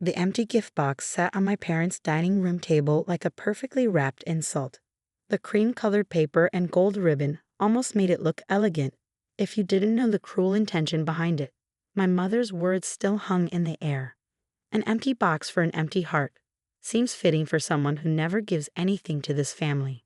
The empty gift box sat on my parents' dining room table like a perfectly wrapped insult. The cream-colored paper and gold ribbon almost made it look elegant, if you didn't know the cruel intention behind it. My mother's words still hung in the air. An empty box for an empty heart. Seems fitting for someone who never gives anything to this family.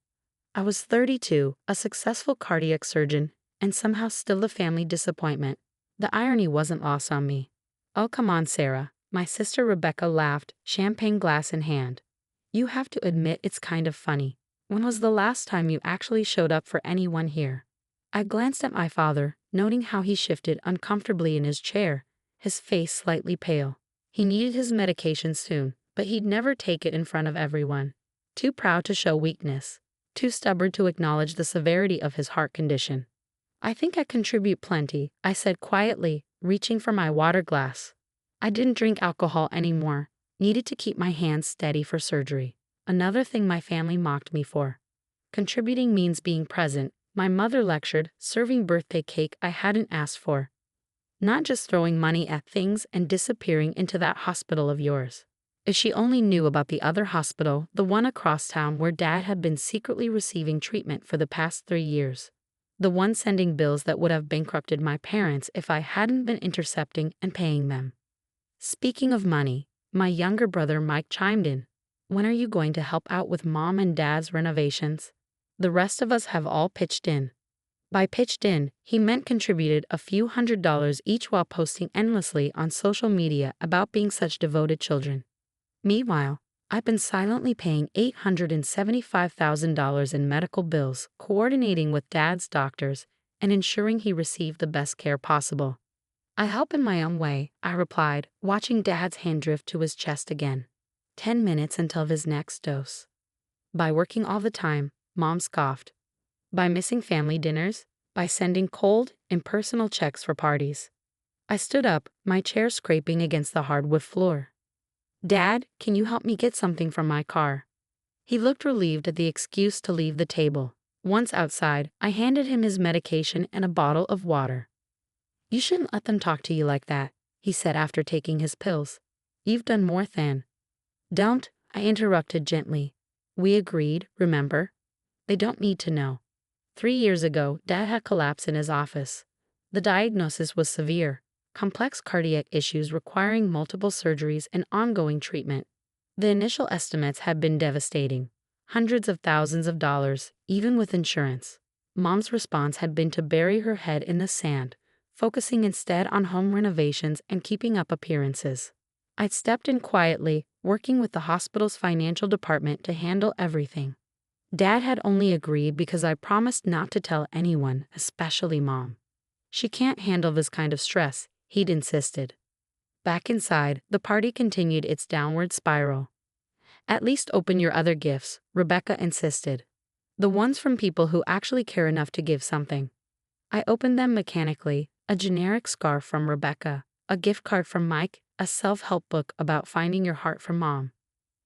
I was 32, a successful cardiac surgeon, and somehow still a family disappointment. The irony wasn't lost on me. "Oh, come on, Sarah," my sister Rebecca laughed, champagne glass in hand. "You have to admit it's kind of funny. When was the last time you actually showed up for anyone here?" I glanced at my father, noting how he shifted uncomfortably in his chair, his face slightly pale. He needed his medication soon, but he'd never take it in front of everyone. Too proud to show weakness. Too stubborn to acknowledge the severity of his heart condition. "I think I contribute plenty," I said quietly, reaching for my water glass. I didn't drink alcohol anymore, needed to keep my hands steady for surgery. Another thing my family mocked me for. Contributing means being present, my mother lectured, serving birthday cake I hadn't asked for. Not just throwing money at things and disappearing into that hospital of yours. If she only knew about the other hospital, the one across town where Dad had been secretly receiving treatment for the past 3 years. The one sending bills that would have bankrupted my parents if I hadn't been intercepting and paying them. Speaking of money, my younger brother Mike chimed in. "When are you going to help out with Mom and Dad's renovations?" The rest of us have all pitched in. By pitched in, he meant contributed a few $100s each while posting endlessly on social media about being such devoted children. Meanwhile, I've been silently paying $875,000 in medical bills, coordinating with Dad's doctors, and ensuring he received the best care possible. "I help in my own way," I replied, watching Dad's hand drift to his chest again. 10 minutes until his next dose. "By working all the time," Mom scoffed. "By missing family dinners? By sending cold, impersonal checks for parties?" I stood up, my chair scraping against the hardwood floor. "Dad, can you help me get something from my car?" He looked relieved at the excuse to leave the table. Once outside, I handed him his medication and a bottle of water. "You shouldn't let them talk to you like that," he said after taking his pills. "You've done more than—" "Don't," I interrupted gently. "We agreed, remember? They don't need to know." 3 years ago, Dad had collapsed in his office. The diagnosis was severe. Complex cardiac issues requiring multiple surgeries and ongoing treatment. The initial estimates had been devastating. Hundreds of thousands of dollars, even with insurance. Mom's response had been to bury her head in the sand, focusing instead on home renovations and keeping up appearances. I'd stepped in quietly, working with the hospital's financial department to handle everything. Dad had only agreed because I promised not to tell anyone, especially Mom. "She can't handle this kind of stress," he'd insisted. Back inside, the party continued its downward spiral. "At least open your other gifts," Rebecca insisted. "The ones from people who actually care enough to give something." I opened them mechanically, a generic scarf from Rebecca, a gift card from Mike, a self-help book about finding your heart from Mom.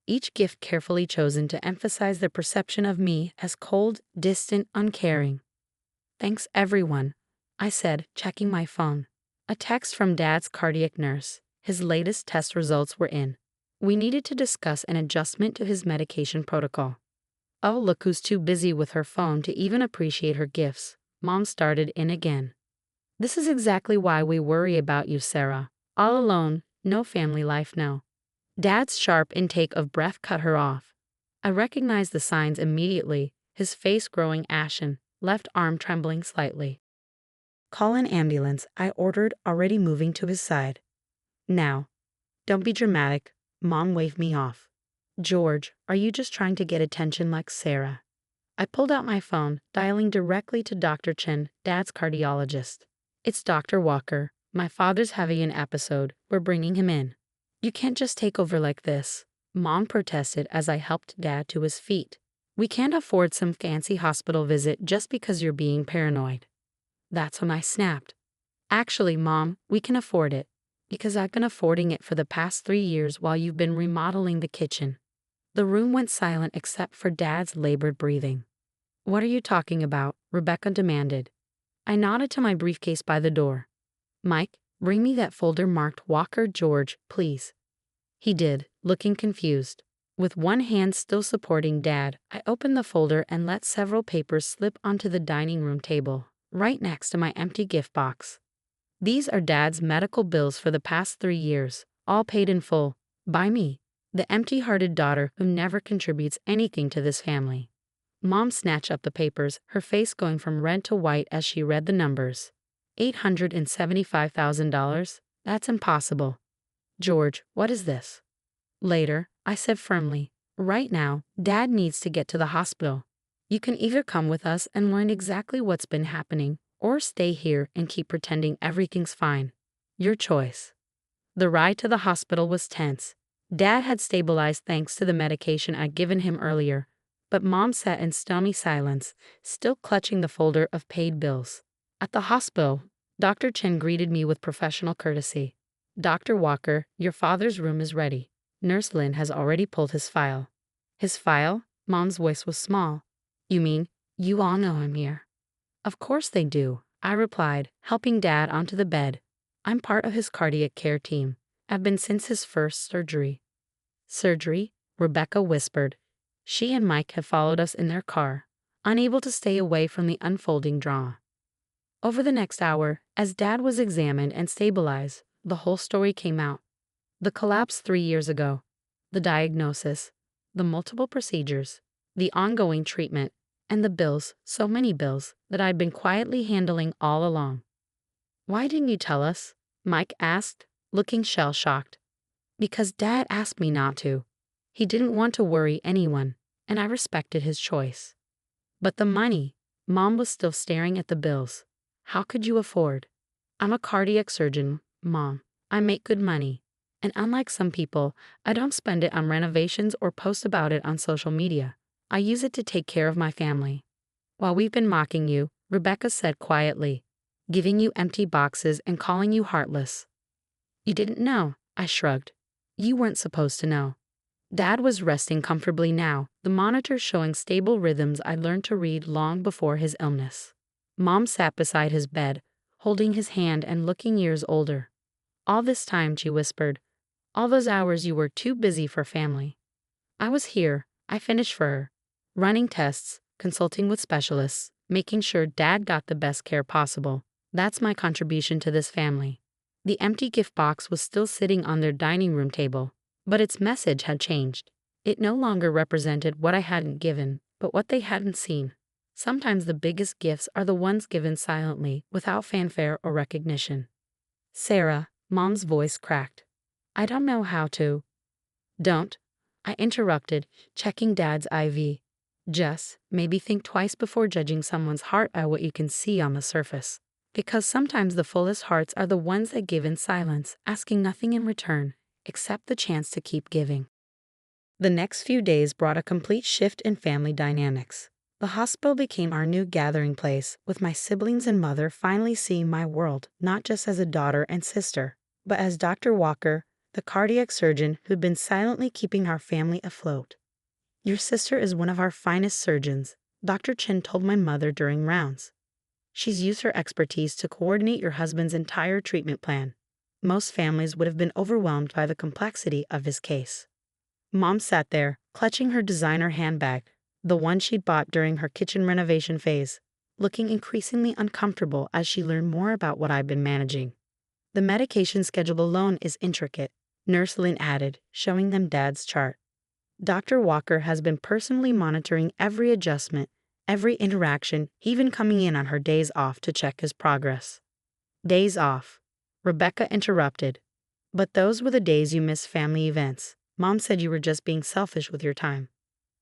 Each gift carefully chosen to emphasize their perception of me as cold, distant, uncaring. "Thanks everyone," I said, checking my phone. A text from Dad's cardiac nurse. His latest test results were in. We needed to discuss an adjustment to his medication protocol. "Oh, look who's too busy with her phone to even appreciate her gifts," Mom started in again. "This is exactly why we worry about you, Sarah. All alone, no family life, no." Dad's sharp intake of breath cut her off. I recognized the signs immediately, his face growing ashen, left arm trembling slightly. "Call an ambulance," I ordered, already moving to his side. "Now." "Don't be dramatic," Mom waved me off. "George, are you just trying to get attention like Sarah?" I pulled out my phone, dialing directly to Dr. Chen, Dad's cardiologist. "It's Dr. Walker. My father's having an episode. We're bringing him in." "You can't just take over like this," Mom protested as I helped Dad to his feet. "We can't afford some fancy hospital visit just because you're being paranoid." That's when I snapped. "Actually, Mom, we can afford it. Because I've been affording it for the past 3 years while you've been remodeling the kitchen." The room went silent except for Dad's labored breathing. "What are you talking about?" Rebecca demanded. I nodded to my briefcase by the door. "Mike, bring me that folder marked Walker George, please." He did, looking confused. With one hand still supporting Dad, I opened the folder and let several papers slip onto the dining room table, right next to my empty gift box. These are Dad's medical bills for the past 3 years, all paid in full, by me, the empty-hearted daughter who never contributes anything to this family. Mom snatched up the papers, her face going from red to white as she read the numbers. $875,000? That's impossible. George, what is this? Later, I said firmly. Right now, Dad needs to get to the hospital. You can either come with us and learn exactly what's been happening, or stay here and keep pretending everything's fine. Your choice. The ride to the hospital was tense. Dad had stabilized thanks to the medication I'd given him earlier, but Mom sat in stony silence, still clutching the folder of paid bills. At the hospital, Dr. Chen greeted me with professional courtesy. Dr. Walker, your father's room is ready. Nurse Lynn has already pulled his file. His file? Mom's voice was small. You mean, you all know I'm here? Of course they do, I replied, helping Dad onto the bed. I'm part of his cardiac care team. I've been since his first surgery. Surgery? Rebecca whispered. She and Mike have followed us in their car, unable to stay away from the unfolding drama. Over the next hour, as Dad was examined and stabilized, the whole story came out. The collapse 3 years ago, the diagnosis, the multiple procedures, the ongoing treatment, and the bills, so many bills, that I'd been quietly handling all along. Why didn't you tell us? Mike asked, looking shell-shocked. Because Dad asked me not to. He didn't want to worry anyone, and I respected his choice. But the money, Mom was still staring at the bills. How could you afford? I'm a cardiac surgeon, Mom. I make good money. And unlike some people, I don't spend it on renovations or post about it on social media. I use it to take care of my family. While we've been mocking you, Rebecca said quietly, giving you empty boxes and calling you heartless. You didn't know, I shrugged. You weren't supposed to know. Dad was resting comfortably now, the monitor showing stable rhythms I learned to read long before his illness. Mom sat beside his bed, holding his hand and looking years older. All this time, she whispered, all those hours you were too busy for family. I was here, I finished for her, running tests, consulting with specialists, making sure Dad got the best care possible. That's my contribution to this family. The empty gift box was still sitting on their dining room table, but its message had changed. It no longer represented what I hadn't given, but what they hadn't seen. Sometimes the biggest gifts are the ones given silently, without fanfare or recognition. Sarah, Mom's voice cracked. I don't know how to. Don't, I interrupted, checking Dad's IV. Just, maybe think twice before judging someone's heart by what you can see on the surface. Because sometimes the fullest hearts are the ones that give in silence, asking nothing in return, except the chance to keep giving. The next few days brought a complete shift in family dynamics. The hospital became our new gathering place, with my siblings and mother finally seeing my world not just as a daughter and sister, but as Dr. Walker, the cardiac surgeon who'd been silently keeping our family afloat. Your sister is one of our finest surgeons, Dr. Chen told my mother during rounds. She's used her expertise to coordinate your husband's entire treatment plan. Most families would have been overwhelmed by the complexity of his case. Mom sat there, clutching her designer handbag, the one she'd bought during her kitchen renovation phase, looking increasingly uncomfortable as she learned more about what I'd been managing. The medication schedule alone is intricate, Nurse Lynn added, showing them Dad's chart. Dr. Walker has been personally monitoring every adjustment, every interaction, even coming in on her days off to check his progress. Days off. Rebecca interrupted. But those were the days you missed family events. Mom said you were just being selfish with your time.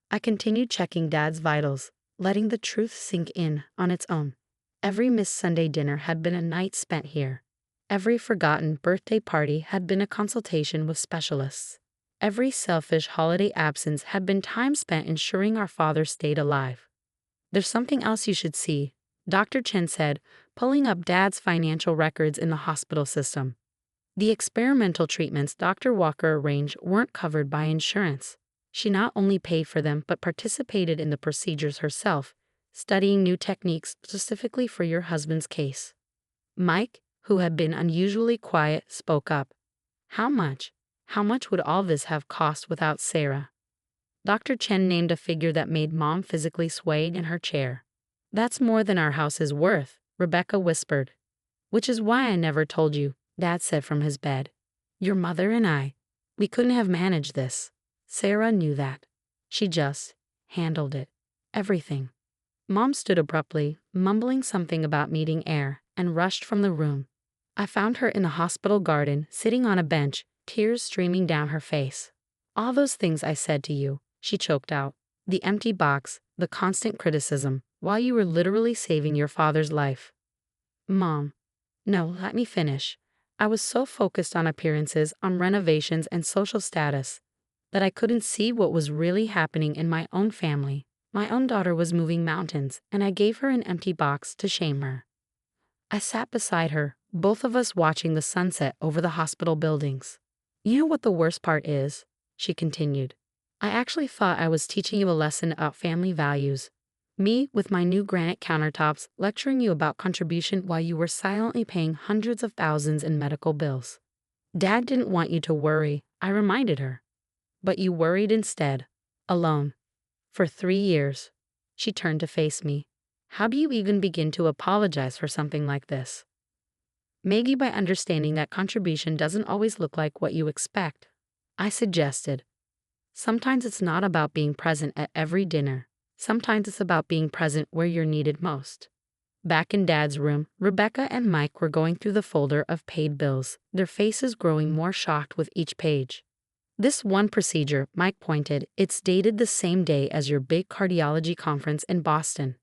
I continued checking Dad's vitals, letting the truth sink in on its own. Every missed Sunday dinner had been a night spent here. Every forgotten birthday party had been a consultation with specialists. Every selfish holiday absence had been time spent ensuring our father stayed alive. There's something else you should see, Dr. Chen said, pulling up Dad's financial records in the hospital system. The experimental treatments Dr. Walker arranged weren't covered by insurance. She not only paid for them but participated in the procedures herself, studying new techniques specifically for your husband's case. Mike, who had been unusually quiet, spoke up. How much? How much would all this have cost without Sarah? Dr. Chen named a figure that made Mom physically sway in her chair. That's more than our house is worth, Rebecca whispered. Which is why I never told you, Dad said from his bed. Your mother and I, we couldn't have managed this. Sarah knew that. She just handled it. Everything. Mom stood abruptly, mumbling something about needing air, and rushed from the room. I found her in the hospital garden, sitting on a bench, tears streaming down her face. All those things I said to you, she choked out. The empty box, the constant criticism, while you were literally saving your father's life. Mom. No, let me finish. I was so focused on appearances, on renovations and social status, that I couldn't see what was really happening in my own family. My own daughter was moving mountains, and I gave her an empty box to shame her. I sat beside her, both of us watching the sunset over the hospital buildings. You know what the worst part is? She continued. I actually thought I was teaching you a lesson about family values. Me, with my new granite countertops, lecturing you about contribution while you were silently paying hundreds of thousands in medical bills. Dad didn't want you to worry, I reminded her. But you worried instead. Alone. For 3 years. She turned to face me. How do you even begin to apologize for something like this? Maybe by understanding that contribution doesn't always look like what you expect. I suggested. Sometimes it's not about being present at every dinner. Sometimes it's about being present where you're needed most. Back in Dad's room, Rebecca and Mike were going through the folder of paid bills, their faces growing more shocked with each page. This one procedure, Mike pointed, it's dated the same day as your big cardiology conference in Boston.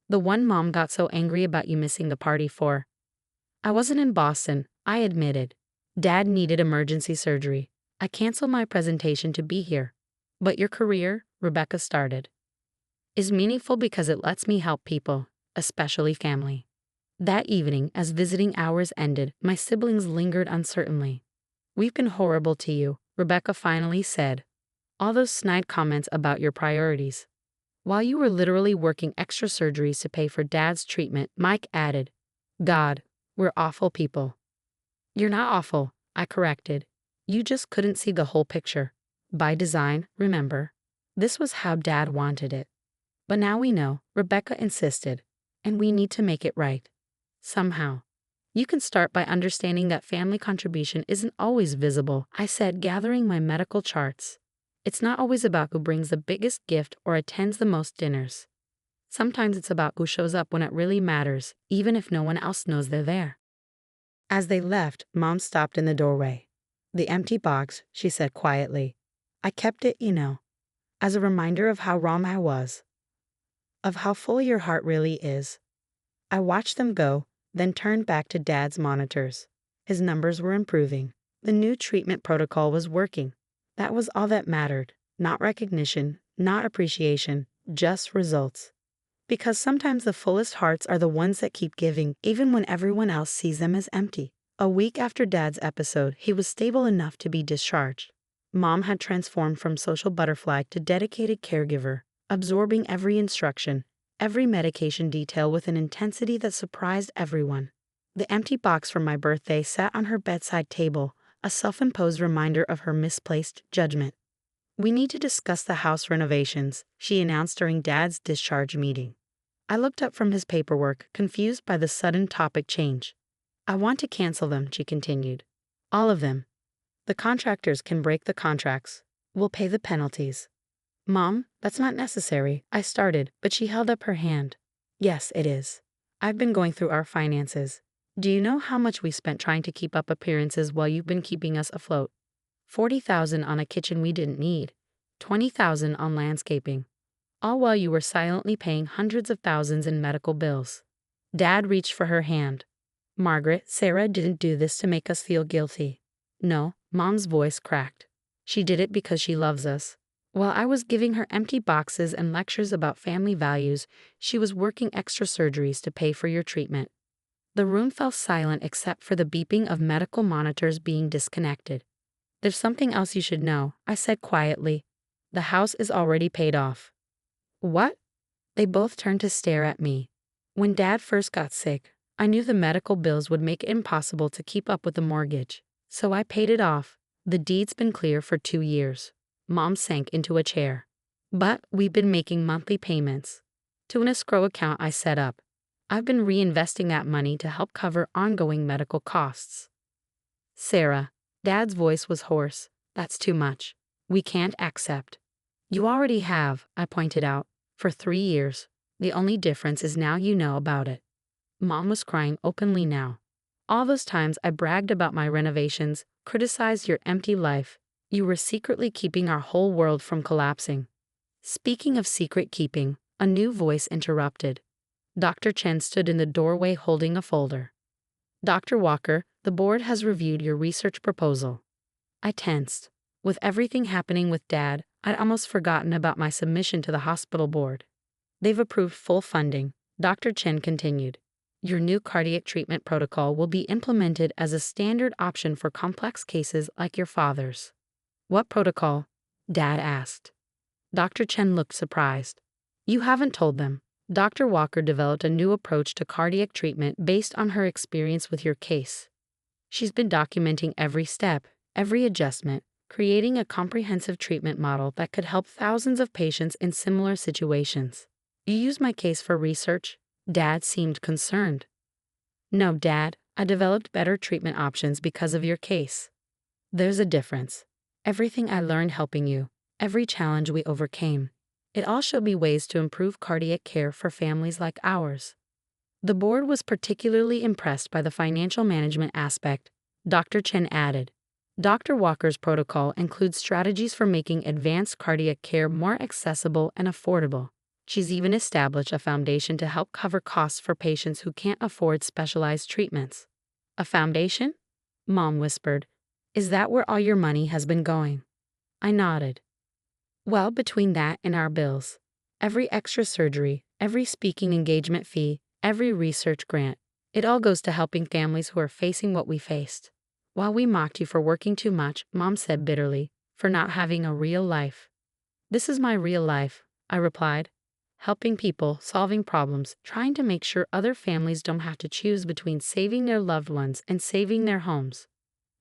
The one Mom got so angry about you missing the party for. I wasn't in Boston, I admitted. Dad needed emergency surgery. I canceled my presentation to be here. But your career, Rebecca started, is meaningful because it lets me help people, especially family. That evening, as visiting hours ended, my siblings lingered uncertainly. We've been horrible to you, Rebecca finally said. All those snide comments about your priorities. While you were literally working extra surgeries to pay for Dad's treatment, Mike added, God, we're awful people. You're not awful, I corrected. You just couldn't see the whole picture. By design, remember. This was how Dad wanted it. But now we know, Rebecca insisted, and we need to make it right. Somehow. You can start by understanding that family contribution isn't always visible, I said, gathering my medical charts. It's not always about who brings the biggest gift or attends the most dinners. Sometimes it's about who shows up when it really matters, even if no one else knows they're there. As they left, Mom stopped in the doorway. The empty box, she said quietly. I kept it, as a reminder of how wrong I was. Of how full your heart really is. I watched them go, then turned back to Dad's monitors. His numbers were improving. The new treatment protocol was working. That was all that mattered. Not recognition, not appreciation, just results. Because sometimes the fullest hearts are the ones that keep giving, even when everyone else sees them as empty. A week after Dad's episode, he was stable enough to be discharged. Mom had transformed from social butterfly to dedicated caregiver, absorbing every instruction, every medication detail with an intensity that surprised everyone. The empty box from my birthday sat on her bedside table, a self-imposed reminder of her misplaced judgment. We need to discuss the house renovations, she announced during Dad's discharge meeting. I looked up from his paperwork, confused by the sudden topic change. I want to cancel them, she continued. All of them. The contractors can break the contracts. We'll pay the penalties. Mom, that's not necessary, I started, but she held up her hand. Yes, it is. I've been going through our finances. Do you know how much we spent trying to keep up appearances while you've been keeping us afloat? $40,000 on a kitchen we didn't need. $20,000 on landscaping. All while you were silently paying hundreds of thousands in medical bills. Dad reached for her hand. Margaret, Sarah didn't do this to make us feel guilty. No, Mom's voice cracked. She did it because she loves us. While I was giving her empty boxes and lectures about family values, she was working extra surgeries to pay for your treatment. The room fell silent except for the beeping of medical monitors being disconnected. There's something else you should know, I said quietly. The house is already paid off. What? They both turned to stare at me. When Dad first got sick, I knew the medical bills would make it impossible to keep up with the mortgage. So I paid it off. The deed's been clear for 2 years. Mom sank into a chair. But we've been making monthly payments to an escrow account I set up. I've been reinvesting that money to help cover ongoing medical costs. Sarah, Dad's voice was hoarse. That's too much. We can't accept. You already have, I pointed out, for 3 years. The only difference is now you know about it. Mom was crying openly now. All those times I bragged about my renovations, criticized your empty life, you were secretly keeping our whole world from collapsing. Speaking of secret keeping, a new voice interrupted. Dr. Chen stood in the doorway holding a folder. Dr. Walker, the board has reviewed your research proposal. I tensed. With everything happening with Dad, I'd almost forgotten about my submission to the hospital board. They've approved full funding, Dr. Chen continued. Your new cardiac treatment protocol will be implemented as a standard option for complex cases like your father's. What protocol? Dad asked. Dr. Chen looked surprised. You haven't told them. Dr. Walker developed a new approach to cardiac treatment based on her experience with your case. She's been documenting every step, every adjustment, creating a comprehensive treatment model that could help thousands of patients in similar situations. You use my case for research? Dad seemed concerned. No, Dad, I developed better treatment options because of your case. There's a difference. Everything I learned helping you, every challenge we overcame, it all showed me ways to improve cardiac care for families like ours. The board was particularly impressed by the financial management aspect, Dr. Chen added. Dr. Walker's protocol includes strategies for making advanced cardiac care more accessible and affordable. She's even established a foundation to help cover costs for patients who can't afford specialized treatments. A foundation? Mom whispered. Is that where all your money has been going? I nodded. Well, between that and our bills, every extra surgery, every speaking engagement fee, every research grant, it all goes to helping families who are facing what we faced. While we mocked you for working too much, Mom said bitterly, for not having a real life. This is my real life, I replied. Helping people, solving problems, trying to make sure other families don't have to choose between saving their loved ones and saving their homes.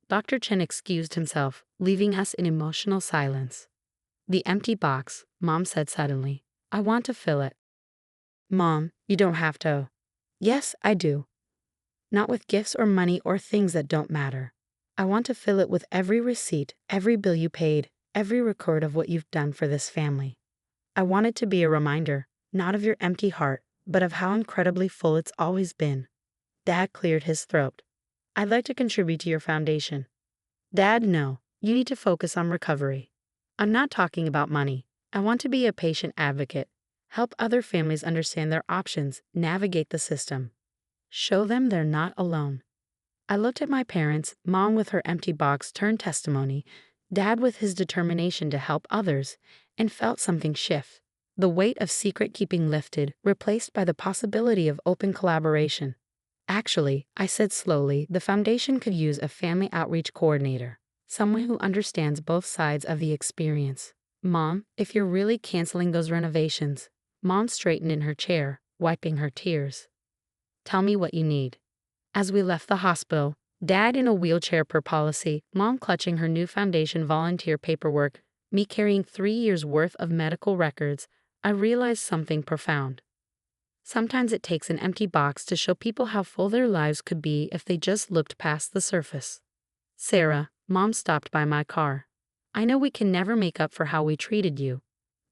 Dr. Chen excused himself, leaving us in emotional silence. The empty box, Mom said suddenly. I want to fill it. Mom, you don't have to. Yes, I do. Not with gifts or money or things that don't matter. I want to fill it with every receipt, every bill you paid, every record of what you've done for this family. I want it to be a reminder, not of your empty heart, but of how incredibly full it's always been. Dad cleared his throat. I'd like to contribute to your foundation. Dad, no. You need to focus on recovery. I'm not talking about money. I want to be a patient advocate. Help other families understand their options, navigate the system. Show them they're not alone. I looked at my parents, Mom with her empty box turned testimony, Dad with his determination to help others, and felt something shift. The weight of secret keeping lifted, replaced by the possibility of open collaboration. Actually, I said slowly, the foundation could use a family outreach coordinator, someone who understands both sides of the experience. Mom, if you're really canceling those renovations. Mom straightened in her chair, wiping her tears. Tell me what you need. As we left the hospital, Dad in a wheelchair per policy, Mom clutching her new foundation volunteer paperwork, me carrying 3 years' worth of medical records, I realized something profound. Sometimes it takes an empty box to show people how full their lives could be if they just looked past the surface. Sarah, Mom stopped by my car. I know we can never make up for how we treated you,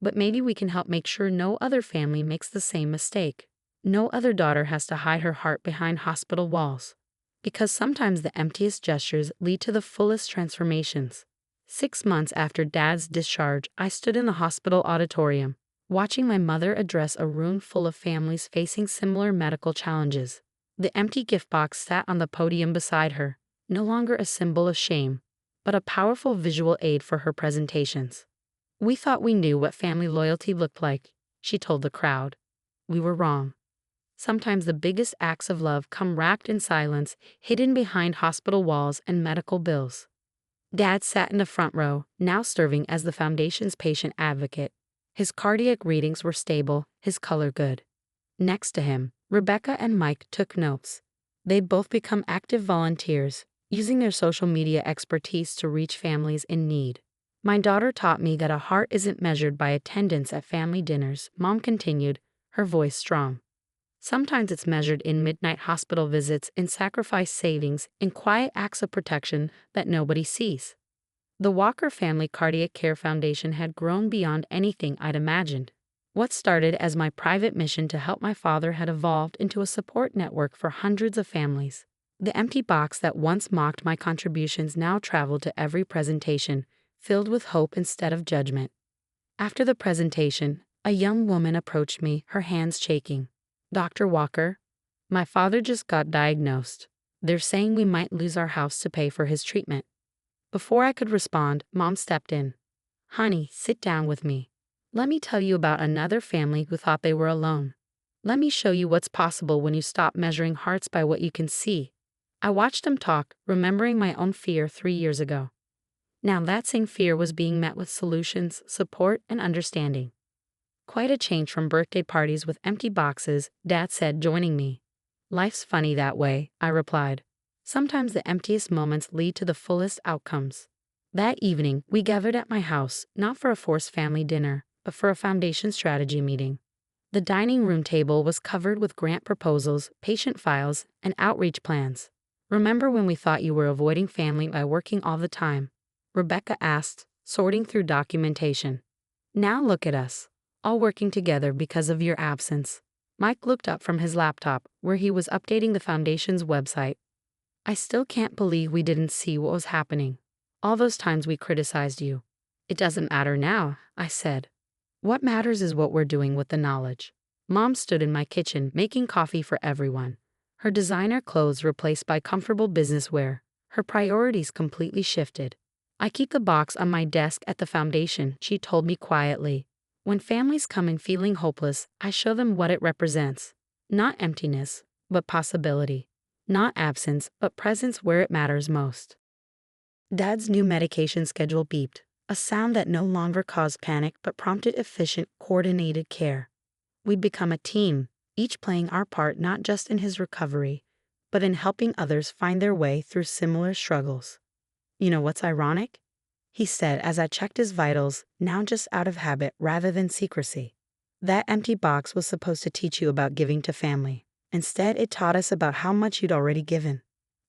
but maybe we can help make sure no other family makes the same mistake. No other daughter has to hide her heart behind hospital walls. Because sometimes the emptiest gestures lead to the fullest transformations. 6 months after Dad's discharge, I stood in the hospital auditorium, watching my mother address a room full of families facing similar medical challenges. The empty gift box sat on the podium beside her, no longer a symbol of shame, but a powerful visual aid for her presentations. We thought we knew what family loyalty looked like, she told the crowd. We were wrong. Sometimes the biggest acts of love come wrapped in silence, hidden behind hospital walls and medical bills. Dad sat in the front row, now serving as the foundation's patient advocate. His cardiac readings were stable, his color good. Next to him, Rebecca and Mike took notes. They'd both become active volunteers, using their social media expertise to reach families in need. My daughter taught me that a heart isn't measured by attendance at family dinners, Mom continued, her voice strong. Sometimes it's measured in midnight hospital visits, in sacrifice savings, in quiet acts of protection that nobody sees. The Walker Family Cardiac Care Foundation had grown beyond anything I'd imagined. What started as my private mission to help my father had evolved into a support network for hundreds of families. The empty box that once mocked my contributions now traveled to every presentation, filled with hope instead of judgment. After the presentation, a young woman approached me, her hands shaking. "Dr. Walker, my father just got diagnosed. They're saying we might lose our house to pay for his treatment." Before I could respond, Mom stepped in. "Honey, sit down with me. Let me tell you about another family who thought they were alone. Let me show you what's possible when you stop measuring hearts by what you can see." I watched them talk, remembering my own fear 3 years ago. Now that same fear was being met with solutions, support, and understanding. "Quite a change from birthday parties with empty boxes," Dad said, joining me. "Life's funny that way," I replied. "Sometimes the emptiest moments lead to the fullest outcomes." That evening, we gathered at my house, not for a forced family dinner, but for a foundation strategy meeting. The dining room table was covered with grant proposals, patient files, and outreach plans. "Remember when we thought you were avoiding family by working all the time?" Rebecca asked, sorting through documentation. "Now look at us, all working together because of your absence." Mike looked up from his laptop, where he was updating the foundation's website. "I still can't believe we didn't see what was happening. All those times we criticized you." "It doesn't matter now," I said. "What matters is what we're doing with the knowledge." Mom stood in my kitchen, making coffee for everyone. Her designer clothes replaced by comfortable business wear. Her priorities completely shifted. "I keep the box on my desk at the foundation," she told me quietly. "When families come in feeling hopeless, I show them what it represents. Not emptiness, but possibility. Not absence, but presence where it matters most." Dad's new medication schedule beeped, a sound that no longer caused panic but prompted efficient, coordinated care. We'd become a team, each playing our part not just in his recovery, but in helping others find their way through similar struggles. "You know what's ironic?" he said as I checked his vitals, now just out of habit rather than secrecy. "That empty box was supposed to teach you about giving to family. Instead, it taught us about how much you'd already given."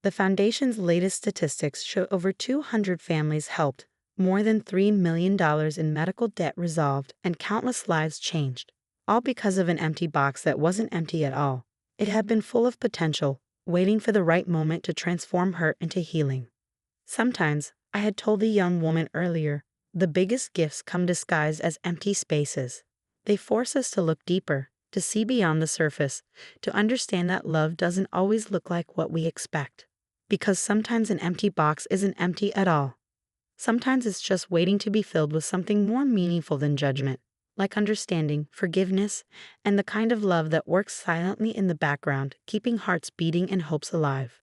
The foundation's latest statistics show over 200 families helped, more than $3 million in medical debt resolved, and countless lives changed. All because of an empty box that wasn't empty at all. It had been full of potential, waiting for the right moment to transform hurt into healing. Sometimes, I had told the young woman earlier, the biggest gifts come disguised as empty spaces. They force us to look deeper, to see beyond the surface, to understand that love doesn't always look like what we expect. Because sometimes an empty box isn't empty at all. Sometimes it's just waiting to be filled with something more meaningful than judgment, like understanding, forgiveness, and the kind of love that works silently in the background, keeping hearts beating and hopes alive.